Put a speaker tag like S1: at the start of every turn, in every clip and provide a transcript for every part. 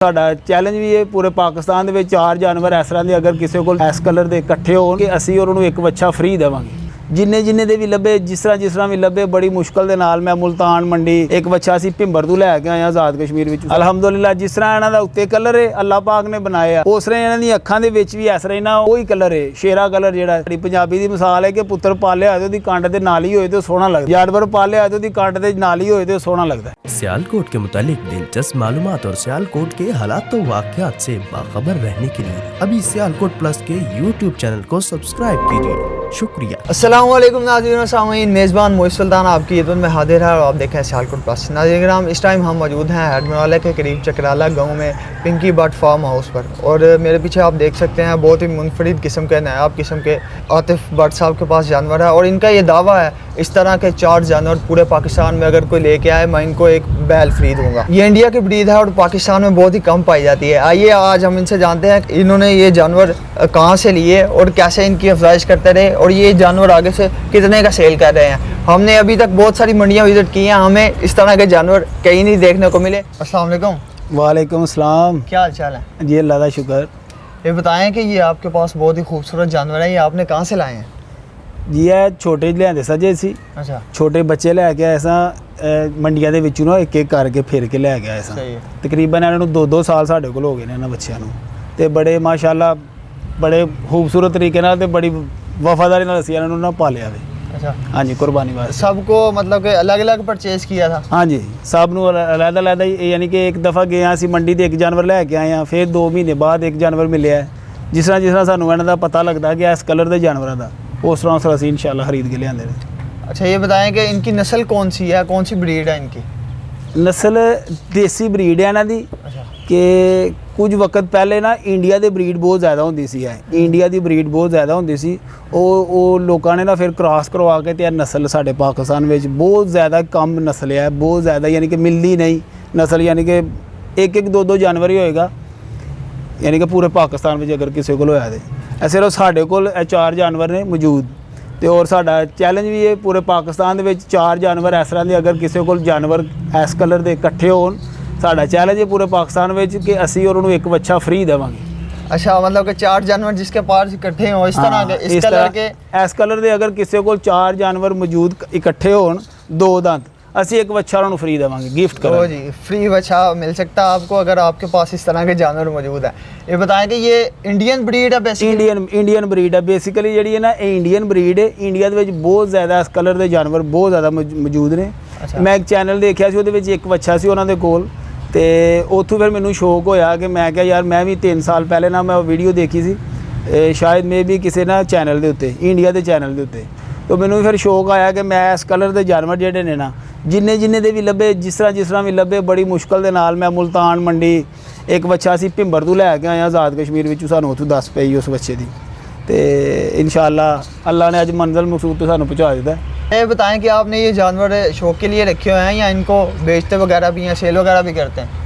S1: ਸਾਡਾ ਚੈਲੰਜ ਵੀ ਇਹ ਪੂਰੇ ਪਾਕਿਸਤਾਨ ਦੇ ਵਿੱਚ 4 ਜਾਨਵਰ ਇਸ ਤਰ੍ਹਾਂ ਦੇ ਅਗਰ ਕਿਸੇ ਕੋਲ ਇਸ ਕਲਰ ਦੇ ਇਕੱਠੇ ਹੋਣਗੇ ਅਸੀਂ ਉਹਨਾਂ ਨੂੰ ਇੱਕ ਬੱਚਾ ਫ੍ਰੀ ਦੇਵਾਂਗੇ। ਜਿੰਨੇ ਦੇ ਵੀ ਲੱਭੇ ਜਿਸ ਤਰ੍ਹਾਂ ਵੀ ਲੱਭੇ ਬੜੀ ਮੁਸ਼ਕਲ ਦੇ ਨਾਲ ਮੈਂ ਮੁਲਤਾਨ ਮੰਡੀ ਇੱਕ ਬੱਚਾ ਅਸੀਂ ਭਿੰਬਰ ਤੋਂ ਲੈ ਕੇ ਆਇਆ ਆਜ਼ਾਦ ਕਸ਼ਮੀਰ ਵਿੱਚ। ਅਲਹਮਦੁਲਿਲਾ ਜਿਸ ਤਰ੍ਹਾਂ ਇਹਨਾਂ ਦਾ ਉੱਤੇ ਕਲਰ ਹੈ ਅੱਲਾਹ ਪਾਕ ਨੇ ਬਣਾਇਆ ਉਸ ਤਰ੍ਹਾਂ ਇਹਨਾਂ ਦੀ ਅੱਖਾਂ ਦੇ ਵਿੱਚ ਵੀ ਇਸ ਤਰ੍ਹਾਂ ਨਾ ਉਹੀ ਕਲਰ ਹੈ ਸ਼ੇਰਾ ਕਲਰ ਜਿਹੜਾ ਸਾਡੀ ਪੰਜਾਬੀ ਦੀ ਮਿਸਾਲ ਹੈ ਕਿ ਪੁੱਤਰ ਪਾਲਿਆ ਹੋਏ ਉਹਦੀ ਕੰਡ ਦੇ ਨਾਲ ਹੀ ਹੋਏ ਤੇ ਸੋਹਣਾ ਲੱਗਦਾ, ਜਾਨਵਰ ਪਾਲਿਆ ਹੋਏ ਉਹਦੀ ਕੰਡ ਦੇ ਨਾਲ ही होए तो सोना लगता है।
S2: सियालकोट के मुतालिक दिलचस्प मालूमात और सियालकोट के हालात व वाक़यात से बाखबर रहने के लिए अभी सियालकोट प्लस के YouTube चैनल को सब्सक्राइब कीजिए। शुक्रिया।
S3: अस्सलाम वालेकुम नाज़रीन सामीन, मेज़बान मोइस सुल्तान आपकी ईद में हाजिर है और आप देखें सियालकोट प्लस। नाज़रीन इस टाइम हम मौजूद हैं हेडमवाला के करीब चकराला गांव में पिंकी बट फार्म हाउस पर और मेरे पीछे आप देख सकते हैं बहुत ही मुनफरिद किस्म के नायाब किस्म के आतिफ बट साहब के पास जानवर है और इनका ये दावा है इस तरह के 4 जानवर पूरे पाकिस्तान में अगर कोई लेके आए मैं इनको एक बैल फ्री दूंगा। ये इंडिया की ब्रीड है और पाकिस्तान में बहुत ही कम पाई जाती है। आइए आज हम इनसे जानते हैं इन्होंने ये जानवर कहाँ से लिए और कैसे इनकी अफजाइश करते रहे और ये जानवर आगे से कितने का सेल कर रहे हैं। हमने अभी तक बहुत सारी मंडियाँ विजिट की हैं, हमें इस तरह के जानवर कहीं नहीं देखने को मिले। अस्सलाम वालेकुम।
S1: वालेकुम अस्सलाम।
S3: क्या हाल चाल है?
S1: जी अल्लाह का शुक्र।
S3: ये बताएं कि ये आपके पास बहुत ही खूबसूरत जानवर है, ये आपने कहाँ से लाए हैं?
S1: जी ਇਹ ਛੋਟੇ ਲਿਆਂਦੇ ਸਜੇ ਸੀ
S3: अच्छा
S1: ਛੋਟੇ ਬੱਚੇ ਲੈ ਕੇ ਆਏ ਸਾਂ ਮੰਡੀਆਂ ਦੇ ਵਿੱਚੋਂ ਨਾ ਇੱਕ ਇੱਕ ਕਰਕੇ ਫਿਰ ਕੇ ਲੈ ਕੇ ਆਏ ਸਾਂ।
S3: सही है।
S1: ਤਕਰੀਬਨ ਇਹਨਾਂ ਨੂੰ 2-2 ਸਾਲ ਸਾਡੇ ਕੋਲ ਹੋ ਗਏ ਨੇ ਇਹਨਾਂ ਬੱਚਿਆਂ ਨੂੰ ਤੇ ਬੜੇ ਮਾਸ਼ਾਅੱਲਾ ਬੜੇ ਖੂਬਸੂਰਤ ਤਰੀਕੇ ਨਾਲ ਤੇ ਬੜੀ ਵਫਾਦਾਰੀ ਨਾਲ ਅਸੀਂ ਇਹਨਾਂ ਨੂੰ ਨਾ ਪਾਲਿਆ ਵੇ।
S3: अच्छा
S1: ਹਾਂਜੀ ਕੁਰਬਾਨੀ ਵਾਸਤੇ
S3: सबको मतलब कि अलग अलग परचेज किया था?
S1: ਹਾਂਜੀ ਸਭ ਨੂੰ ਅਲੱਗ-ਅਲੱਗ ਹੀ ਯਾਨੀ ਕਿ ਇੱਕ ਦਫਾ ਗਏ ਹਾਂ ਅਸੀਂ ਮੰਡੀ ਤੇ ਇੱਕ ਜਾਨਵਰ ਲੈ ਕੇ ਆਏ ਹਾਂ ਫਿਰ 2 ਮਹੀਨੇ ਬਾਅਦ ਇੱਕ ਜਾਨਵਰ ਮਿਲਿਆ ਜਿਸ ਤਰ੍ਹਾਂ ਸਾਨੂੰ ਇਹਨਾਂ ਦਾ ਪਤਾ ਲੱਗਦਾ ਕਿ ਇਸ ਕਲਰ ਦੇ ਜਾਨਵਰਾਂ ਦਾ उस तरह से ਅਸੀਂ इंशाल्लाह खरीद के ले आंदे।
S3: अच्छा ये बताएं कि इनकी नस्ल कौन सी है, कौन सी ब्रीड है इनकी?
S1: नस्ल देसी ब्रीड है ਇਹਨਾਂ ਦੀ
S3: अच्छा
S1: ਕਿ ਕੁਝ ਵਕਤ ਪਹਿਲੇ ਨਾ ਇੰਡੀਆ ਦੇ ਬਰੀਡ ਬਹੁਤ ਜ਼ਿਆਦਾ ਹੁੰਦੀ ਸੀ ਇੰਡੀਆ ਦੀ ਬਰੀਡ ਬਹੁਤ ਜ਼ਿਆਦਾ ਹੁੰਦੀ ਸੀ ਉਹ ਲੋਕਾਂ ਨੇ ਨਾ ਫਿਰ ਕ੍ਰਾਸ ਕਰਵਾ ਕੇ ਤੇ ਇਹ ਨਸਲ ਸਾਡੇ ਪਾਕਿਸਤਾਨ ਵਿੱਚ ਬਹੁਤ ਜ਼ਿਆਦਾ ਕਮ ਨਸਲ ਹੈ ਬਹੁਤ ਜ਼ਿਆਦਾ ਯਾਨੀ ਕਿ ਮਿਲਦੀ ਨਹੀਂ ਨਸਲ ਯਾਨੀ ਕਿ ਇੱਕ 2 ਜਾਨਵਰ ਹੀ ਹੋਏਗਾ ਯਾਨੀ ਕਿ ਪੂਰੇ ਪਾਕਿਸਤਾਨ ਵਿੱਚ ਅਗਰ ਕਿਸੇ ਕੋਲ ਹੋਇਆ ਤੇ ਸਿਰਫ ਸਾਡੇ ਕੋਲ ਇਹ 4 ਜਾਨਵਰ ਨੇ ਮੌਜੂਦ ਤੇ ਔਰ ਸਾਡਾ ਚੈਲੰਜ ਵੀ ਇਹ ਪੂਰੇ ਪਾਕਿਸਤਾਨ ਦੇ ਵਿੱਚ 4 ਜਾਨਵਰ ਇਸ ਤਰ੍ਹਾਂ ਦੇ ਅਗਰ ਕਿਸੇ ਕੋਲ ਜਾਨਵਰ ਇਸ ਕਲਰ ਦੇ ਇਕੱਠੇ ਹੋਣ ਸਾਡਾ ਚੈਲੰਜ ਹੈ ਪੂਰੇ ਪਾਕਿस्तान ਵਿੱਚ ਕਿ ਅਸੀਂ ਉਹਨਾਂ ਨੂੰ ਇੱਕ ਬੱਚਾ ਫ੍ਰੀ ਦੇਵਾਂਗੇ।
S3: अच्छा मतलब कि 4 जानवर जिसके पास इकट्ठे हों इस तरह के इस कलर के
S1: ਇਸ ਕਲਰ ਦੇ ਅਗਰ ਕਿਸੇ ਕੋਲ 4 ਜਾਨਵਰ ਮੌਜੂਦ ਇਕੱਠੇ ਹੋਣ 2 ਦੰਦ ਅਸੀਂ ਇੱਕ ਬੱਚਾ ਉਹਨਾਂ ਨੂੰ ਫ੍ਰੀ ਦੇਵਾਂਗੇ गिफ्ट
S3: तो
S1: ਕਰਾਂਗੇ।
S3: जी फ्री बच्चा मिल सकता है आपको अगर आपके पास इस तरह के जानवर मौजूद है। ये बताएं कि ये इंडियन ब्रीड है बेसिकली?
S1: ਇੰਡੀਅਨ ਬਰੀਡ ਹੈ ਬੇਸਿਕਲੀ ਜਿਹੜੀ ਹੈ ਨਾ ਇਹ ਇੰਡੀਅਨ ਬਰੀਡ ਹੈ ਇੰਡੀਆ ਦੇ ਵਿੱਚ ਬਹੁਤ ਜ਼ਿਆਦਾ ਇਸ ਕਲਰ ਦੇ ਜਾਨਵਰ ਬਹੁਤ ਜ਼ਿਆਦਾ ਮੌਜੂਦ ਨੇ।
S3: ਅੱਛਾ।
S1: ਮੈਂ ਇੱਕ ਚੈਨਲ ਦੇਖਿਆ ਸੀ ਉਹਦੇ ਵਿੱਚ ਇੱਕ ਬੱਚਾ ਸੀ ਉਹਨਾਂ ਦੇ ਕੋਲ ਤੇ ਉੱਥੋਂ ਫਿਰ ਮੈਨੂੰ ਸ਼ੌਕ ਹੋਇਆ ਕਿ ਮੈਂ ਕਿਹਾ ਯਾਰ ਮੈਂ ਵੀ 3 ਸਾਲ ਪਹਿਲੇ ਨਾ ਮੈਂ ਵੀਡੀਓ ਦੇਖੀ ਸੀ ਸ਼ਾਇਦ ਮੇ ਵੀ ਕਿਸੇ ਨਾ ਚੈਨਲ ਦੇ ਉੱਤੇ ਇੰਡੀਆ ਦੇ ਚੈਨਲ ਦੇ ਉੱਤੇ तो मैंने फिर शौक आया कि मैं इस कलर के जानवर जोड़े ने ना जिन्ने दे भी लभे जिस तरह भी लभे बड़ी मुश्किल के नाल मैं मुल्तान मंडी एक बच्चा असी भिंबर तो लैके आए आज़ाद कश्मीर में सानू उत्थों दस पई उस बच्चे की तो इंशाअल्लाह अल्लाह ने अज मंजिल मकसूद तो सानू पहुँचा दिता है।
S3: ये बताएं कि आपने ये जानवर शौक के लिए रखे हुए हैं या इनको बेचते वगैरह भी हैं, सेल वगैरह भी करते हैं?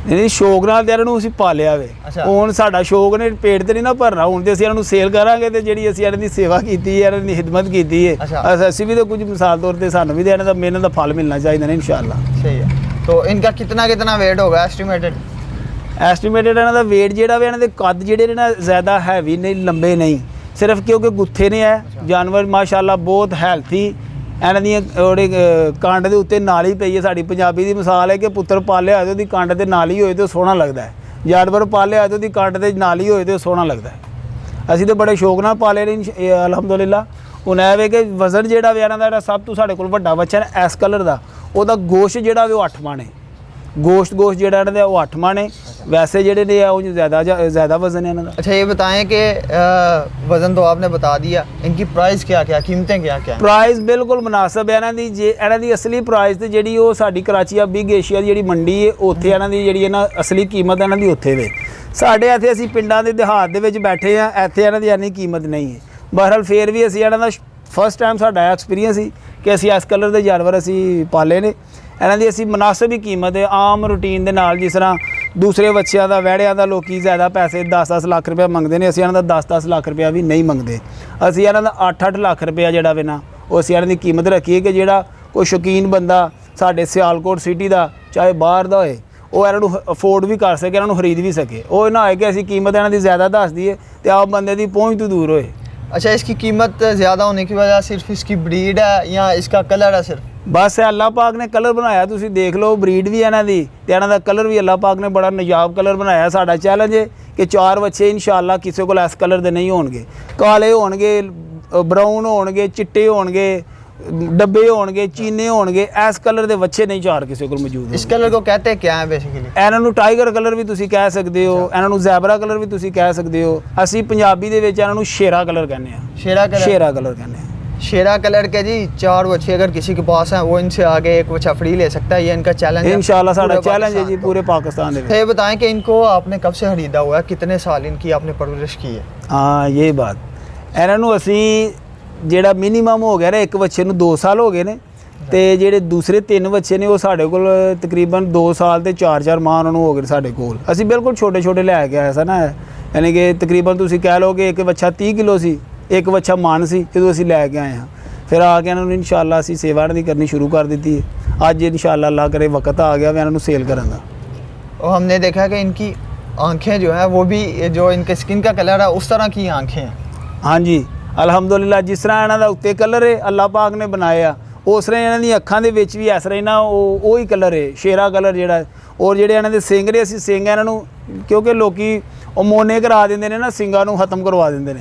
S1: नहीं शौक नाल ते इन्हां नूं असीं पालिया वे
S3: अच्छा।
S1: हुण साडा शौक ने पेट ते नहीं ना भरना हुण ते असीं इन्हां नूं सेल करांगे ते जिहड़ी असीं इन्हां दी सेवा कीती है इन्हां दी खिदमत कीती है
S3: अच्छा।
S1: असीं भी तो कुछ मिसाल तौर ते सानू भी ते इन्हां दा मेहनत दा फल मिलना चाहिए ना इंशाअल्लाह।
S3: सही है। तो इनका कितना वेट होगा एस्टिमेटेड?
S1: एस्टिमेटेड इन्हां दा वेट जिहड़ा वे इन्हां दे कद जिहड़े ने ना ज़्यादा हैवी नहीं लंबे नहीं सिर्फ क्योंकि गुत्थे ने है जानवर माशाअल्लाह बहुत हैल्थी ਇਹਨਾਂ ਦੀਆਂ ਉਹਦੇ ਕੰਡ ਦੇ ਉੱਤੇ ਨਾਲੀ ਪਈ ਹੈ ਸਾਡੀ ਪੰਜਾਬੀ ਦੀ ਮਿਸਾਲ ਹੈ ਕਿ ਪੁੱਤਰ ਪਾਲਿਆ ਹੋਏ ਤੇ ਉਹਦੀ ਕੰਡ ਤੇ ਨਾਲੀ ਹੋਏ ਤੇ ਸੋਹਣਾ ਲੱਗਦਾ ਹੈ ਜਾਨਵਰ ਪਾਲਿਆ ਹੋਏ ਤੇ ਉਹਦੀ ਕੰਡ ਤੇ ਨਾਲੀ ਹੋਏ ਤੇ ਸੋਹਣਾ ਲੱਗਦਾ ਹੈ। ਅਸੀਂ ਤੇ ਬੜੇ ਸ਼ੌਕ ਨਾਲ ਪਾਲੇ ਨੇ ਅਲਹਮਦੁਲਿਲਾ। ਹੁਣ ਇਹ ਵੇ ਕਿ ਵਜ਼ਨ ਜਿਹੜਾ ਵੇ ਇਹਨਾਂ ਦਾ ਜਿਹੜਾ ਸਭ ਤੋਂ ਸਾਡੇ ਕੋਲ ਵੱਡਾ ਬੱਚਾ ਹੈ ਇਸ ਕਲਰ ਦਾ ਉਹਦਾ ਗੋਸ਼ਤ ਜਿਹੜਾ ਵੇ ਉਹ 8 ਮਣ ਹੈ गोश्त ਜਿਹੜਾ ਇਹਨਾਂ ਦਾ ਉਹ 8 ਮਣ ਹੈ वैसे ਜਿਹੜੇ ਨੇ ਉਹ ज़्यादा वजन है इन्होंने।
S3: अच्छा ये बताएं कि वज़न तो आपने बता दिया, इनकी प्राइस क्या क्या कीमतें क्या क्या?
S1: प्राइस बिल्कुल मुनासिब है ਇਹਨਾਂ ਦੀ ਜੇ ਇਹਨਾਂ ਦੀ ਅਸਲੀ ਪ੍ਰਾਈਸ ਤੇ ਜਿਹੜੀ ਉਹ ਸਾਡੀ ਕਰਾਚੀ ਆ ਬਿਗ ਏਸ਼ੀਆ ਜਿਹੜੀ ਮੰਡੀ ਹੈ ਉੱਥੇ ਇਹਨਾਂ ਦੀ ਜਿਹੜੀ ਹੈ ਨਾ ਅਸਲੀ ਕੀਮਤ ਇਹਨਾਂ ਦੀ ਉੱਥੇ ਵੇ ਸਾਡੇ ਇੱਥੇ ਅਸੀਂ ਪਿੰਡਾਂ ਦੇ ਦਿਹਾਤ ਦੇ ਵਿੱਚ ਬੈਠੇ ਆ ਇੱਥੇ ਇਹਨਾਂ ਦੀ ਇੰਨੀ ਕੀਮਤ ਨਹੀਂ ਹੈ। ਬਹਰਹਾਲ ਫੇਰ ਵੀ ਅਸੀਂ ਇਹਨਾਂ ਦਾ ਫਸਟ ਟਾਈਮ ਸਾਡਾ ਐਕਸਪੀਰੀਅੰਸ ਸੀ ਕਿ ਅਸੀਂ ਇਸ ਕਲਰ ਦੇ ਜਾਨਵਰ ਅਸੀਂ ਪਾਲੇ ਨੇ ਇਹਨਾਂ ਦੀ ਅਸੀਂ ਮੁਨਾਸਿਬ ਹੀ ਕੀਮਤ ਹੈ ਆਮ ਰੂਟੀਨ ਦੇ ਨਾਲ ਜਿਸ ਤਰ੍ਹਾਂ दूसरे बच्चों का वैड़िया का लोग ज़्यादा पैसे 10-10 लाख रुपया मंगते हैं असीं इन्हां दा 10-10 लाख रुपया भी नहीं मंगते असीं इन्हां दा 8-8 लाख रुपया जिहड़ा वे ना वो असीं इन्हां दी कीमत रखी है कि जिहड़ा कोई शौकीन बंदा साडे सियालकोट सिटी का चाहे बाहर दा होए ਉਹ ਇਹਨਾਂ ਨੂੰ ਅਫੋਰਡ ਵੀ ਕਰ ਸਕੇ, ਇਹਨਾਂ ਨੂੰ ਖਰੀਦ ਵੀ ਸਕੇ। ਉਹ ਨਾ ਹੋਏ ਕਿ ਅਸੀਂ ਕੀਮਤ ਇਹਨਾਂ ਦੀ ਜ਼ਿਆਦਾ ਦੱਸ ਦਈਏ ਤੇ ਆਪ ਬੰਦੇ ਦੀ ਪਹੁੰਚ ਤੋਂ ਦੂਰ ਹੋਏ।
S3: अच्छा, इसकी कीमत ज़्यादा होने की वजह सिर्फ इसकी ब्रीड है या इसका कलर है सिर्फ?
S1: ਬਸ ਇਹ ਅੱਲਾਹ ਪਾਕ ਨੇ ਕਲਰ ਬਣਾਇਆ, ਤੁਸੀਂ ਦੇਖ ਲਓ ਬਰੀਡ ਵੀ ਇਹਨਾਂ ਦੀ ਤੇ ਇਹਨਾਂ ਦਾ ਕਲਰ ਵੀ ਅੱਲਾਹ ਪਾਕ ਨੇ ਬੜਾ ਨਜਾਬ ਕਲਰ ਬਣਾਇਆ। ਸਾਡਾ ਚੈਲੰਜ ਹੈ ਕਿ 4 ਬੱਚੇ ਇਨਸ਼ਾਅੱਲਾ ਕਿਸੇ ਕੋਲ ਇਸ ਕਲਰ ਦੇ ਨਹੀਂ ਹੋਣਗੇ, ਕਾਲੇ ਹੋਣਗੇ, ਬਰਾਊਨ ਹੋਣਗੇ, ਚਿੱਟੇ ਹੋਣਗੇ, ਡੱਬੇ ਹੋਣਗੇ, ਚੀਨੇ ਹੋਣਗੇ, ਇਸ ਕਲਰ ਦੇ ਬੱਚੇ ਨਹੀਂ 4 ਕਿਸੇ ਕੋਲ ਮੌਜੂਦ।
S3: इस कलर को कहते हैं क्या है बेसिकली?
S1: ਇਹਨਾਂ ਨੂੰ ਟਾਈਗਰ ਕਲਰ ਵੀ ਤੁਸੀਂ ਕਹਿ ਸਕਦੇ ਹੋ, ਇਹਨਾਂ ਨੂੰ ਜ਼ੈਬਰਾ ਕਲਰ ਵੀ ਤੁਸੀਂ ਕਹਿ ਸਕਦੇ ਹੋ। ਅਸੀਂ ਪੰਜਾਬੀ ਦੇ ਵਿੱਚ ਇਹਨਾਂ ਨੂੰ ਸ਼ੇਰਾ ਕਲਰ ਕਹਿੰਦੇ ਆ।
S3: शेरा कलर?
S1: ਸ਼ੇਰਾ ਕਲਰ ਕਹਿੰਦੇ ਆ।
S3: शेरा कलर के जी 4 बच्चे अगर किसी के पास हैं वो इनसे आगे एक बच्चा फ्री ले सकता है, ये इनका चैलेंज है।
S1: इंशाल्लाह साड़ा
S3: पूरे
S1: चैलेंज है जी
S3: पाकिस्तान
S1: पूरे पाकिस्तान में।
S3: को। ये बताएं कि इनको आपने कब से खरीदा हुआ है, कितने साल इनकी आपने परवरिश की है?
S1: हाँ ये बात, ਇਹਨਾਂ ਨੂੰ ਅਸੀਂ ਜਿਹੜਾ ਮਿਨੀਮਮ ਹੋ ਗਿਆ ਨਾ ਇੱਕ ਬੱਚੇ ਨੂੰ 2 ਸਾਲ ਹੋ ਗਏ ਨੇ ਤੇ ਜਿਹੜੇ ਦੂਸਰੇ 3 ਬੱਚੇ ਨੇ ਉਹ ਸਾਡੇ ਕੋਲ ਤਕਰੀਬਨ 2 ਸਾਲ ਤੇ 4-4 ਮਾਹ ਉਹਨਾਂ ਨੂੰ ਹੋ ਗਏ ਸਾਡੇ ਕੋਲ। ਅਸੀਂ ਬਿਲਕੁਲ ਛੋਟੇ ਛੋਟੇ ਲੈ ਕੇ ਆਏ ਸਾਂ ਨਾ, ਯਾਨੀ ਕਿ ਤਕਰੀਬਨ ਤੁਸੀਂ ਕਹਿ ਲਓ ਕਿ ਇੱਕ ਬੱਚਾ 30 ਕਿਲੋ ਸੀ, ਇੱਕ ਬੱਚਾ ਮਨ ਸੀ ਜਦੋਂ ਅਸੀਂ ਲੈ ਕੇ ਆਏ ਹਾਂ। ਫਿਰ ਆ ਕੇ ਇਹਨਾਂ ਨੂੰ ਇਨਸ਼ਾਅੱਲਾ ਅਸੀਂ ਸੇਵਾ ਇਹਨਾਂ ਦੀ ਕਰਨੀ ਸ਼ੁਰੂ ਕਰ ਦਿੱਤੀ ਹੈ। ਅੱਜ ਇਨਸ਼ਾਅੱਲਾ ਅੱਲਾਹ ਕਰੇ ਵਕਤ ਆ ਗਿਆ ਵੀ ਇਹਨਾਂ ਨੂੰ ਸੇਲ ਕਰਨ ਦਾ।
S3: और हमने देखा कि इनकी आंखें जो है वो भी जो इनके स्किन का कलर है उस तरह की आंखें हैं।
S1: ਹਾਂਜੀ ਅਲਹਮਦੁਲਿਲਾ, ਜਿਸ ਤਰ੍ਹਾਂ ਇਹਨਾਂ ਦਾ ਉੱਤੇ ਕਲਰ ਹੈ ਅੱਲਾਹ ਪਾਕ ਨੇ ਬਣਾਇਆ ਉਸ ਤਰ੍ਹਾਂ ਇਹਨਾਂ ਦੀਆਂ ਅੱਖਾਂ ਦੇ ਵਿੱਚ ਵੀ ਇਸ ਤਰ੍ਹਾਂ ਹੀ ਨਾ ਉਹ ਹੀ ਕਲਰ ਹੈ, ਸ਼ੇਰਾ ਕਲਰ ਜਿਹੜਾ। ਔਰ ਜਿਹੜੇ ਇਹਨਾਂ ਦੇ ਸਿੰਗ ਨੇ, ਅਸੀਂ ਸਿੰਗ ਇਹਨਾਂ ਨੂੰ ਕਿਉਂਕਿ ਲੋਕੀ ਉਹ ਮੋਨੇ ਕਰਾ ਦਿੰਦੇ ਨੇ ਨਾ, ਸਿੰਗਾਂ ਨੂੰ ਖਤਮ ਕਰਵਾ ਦਿੰਦੇ ਨੇ।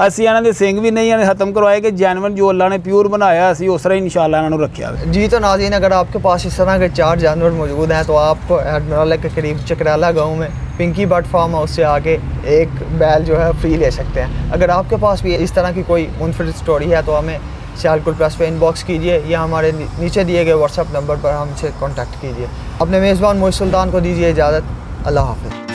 S1: ਅਸੀਂ ਇਹਨਾਂ ਦੇ ਸਿੰਗ ਵੀ ਨਹੀਂ ਇਹਨਾਂ ਖਤਮ ਕਰਵਾਏ ਕਿ ਜੈਨੂਇਨ ਜੋ ਅੱਲਾਹ ਨੇ ਪਿਓਰ ਬਣਾਇਆ ਅਸੀਂ ਉਸ ਤਰ੍ਹਾਂ ਹੀ ਇਨਸ਼ਾਅੱਲਾ ਇਹਨਾਂ ਨੂੰ ਰੱਖਿਆ।
S3: जी तो नाज़रीन, अगर आपके पास इस तरह के 4 जानवर मौजूद हैं तो आप एडमिरल के करीब चकराला गांव में पिंकी बट फार्म हाउस से आके एक बैल जो है फ्री ले सकते हैं। अगर आपके पास भी इस तरह की कोई मुनफरिद स्टोरी है तो हमें सियालकोट प्लस पे इनबॉक्स कीजिए या हमारे नीचे दिए गए व्हाट्सएप नंबर पर हमसे कॉन्टैक्ट कीजिए। अपने मेज़बान मोहित सुल्तान को दीजिए इजाज़त। अल्लाह हाफ़िज़।